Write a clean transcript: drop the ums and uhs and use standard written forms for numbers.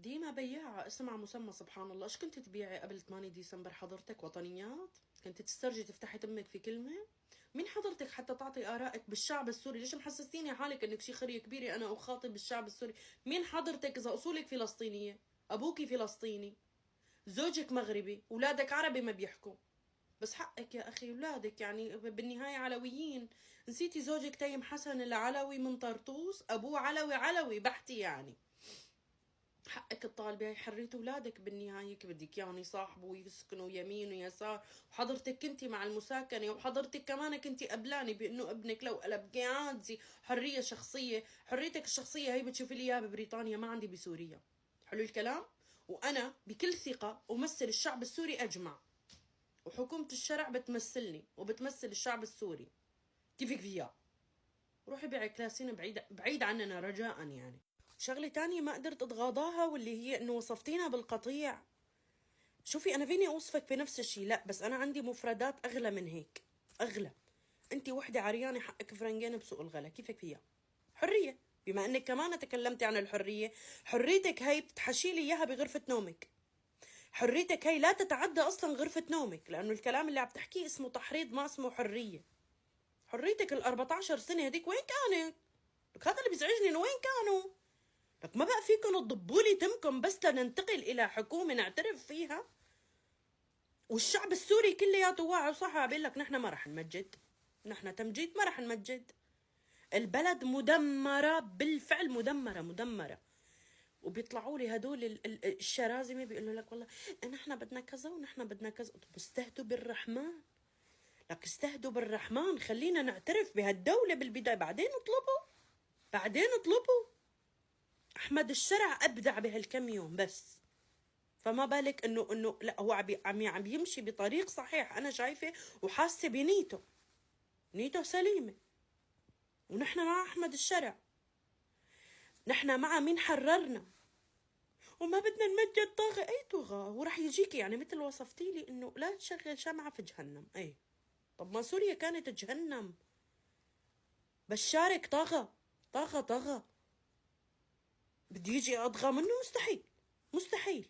ديما بياعة اسم على مسمى. سبحان الله، ايش كنت تبيعي قبل 8 ديسمبر حضرتك؟ وطنيات؟ كنت تسترجي تفتحي تمك في كلمة؟ مين حضرتك حتى تعطي آرائك بالشعب السوري؟ ليش محسستيني حالك انك شي خرية كبيرة انا اخاطب بالشعب السوري؟ مين حضرتك اذا اصولك فلسطينية؟ ابوكي فلسطيني، زوجك مغربي، اولادك عربي ما بيحكوا. بس حقك يا اخي، اولادك يعني بالنهاية علويين. نسيتي زوجك تيم حسن العلوي من طرطوس؟ ابوه علوي، علوي بحتي يعني. حقك تطالبي، هي حرية اولادك بالنهاية. كيف بدك اياهم يصاحبوا ويسكنوا يمين ويسار؟ وحضرتك كنتي مع المساكنة، وحضرتك كمان كنتي قبلاني بانه ابنك لو قلب قاعد حرية شخصية. حريتك الشخصية هي بتشوفي لي اياها ببريطانيا، ما عندي بسوريا. حلو الكلام؟ وانا بكل ثقة امثل الشعب السوري اجمع، وحكومة الشرع بتمثلني وبتمثل الشعب السوري. كيفك فيها؟ روحي بيعي كلاسين بعيد عننا رجاء يعني. شغلة تانية ما قدرت اتغاضاها، واللي هي انه وصفتينا بالقطيع. شوفي انا فيني اوصفك بنفس الشيء، لا بس انا عندي مفردات اغلى من هيك. اغلى. انت وحدة عريانة حقك فرنجين بسوق الغلا، كيفك فيها؟ حرية. بما انك كمان تكلمتي عن الحرية، حريتك هاي بتحشي لي اياها بغرفة نومك. حريتك هاي لا تتعدى اصلا غرفة نومك، لانه الكلام اللي عم تحكيه اسمه تحريض ما اسمه حرية. حريتك ال 14 سنة هديك وين كانت؟ لك هذا اللي بيزعجني، انه وين كانوا؟ لك ما بقى فيكم تضبوا لي تمكم بس لننتقل الى حكومة نعترف فيها؟ والشعب السوري كلياته واعي وصح بيقول لك نحن ما رح نمجد، نحن تمجيد ما رح نمجد. البلد مدمرة بالفعل، مدمرة. وبيطلعوا لي هدول الشرازمة بيقولوا لك والله نحن بدنا كذا ونحن بدنا كذا. طب استهدوا بالرحمن، لك استهدوا بالرحمن، خلينا نعترف بهالدولة بالبداية، بعدين اطلبوا. احمد الشرع ابدع بهالكم يوم بس، فما بالك انه لا، هو عم يمشي بطريق صحيح. انا شايفه وحاسه نيته سليمه. ونحن مع احمد الشرع، نحن مع مين حررنا. وما بدنا نمجد طاغى. اي طغى؟ ورح يجيك يعني مثل وصفتي لي انه لا تشغل شمعة في جهنم. اي طب ما سوريا كانت جهنم. بشارك طغى. بدي يجي اطغى منه؟ مستحيل.